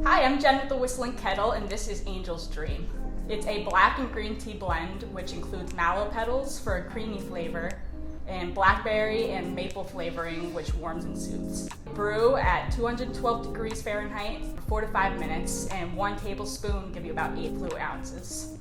Hi, I'm Jen with the Whistling Kettle, and this is Angel's Dream. It's a black and green tea blend, which includes mallow petals for a creamy flavor, and blackberry and maple flavoring, which warms and soothes. Brew at 212 degrees Fahrenheit for 4 to 5 minutes, and 1 tablespoon give you about 8 fluid ounces.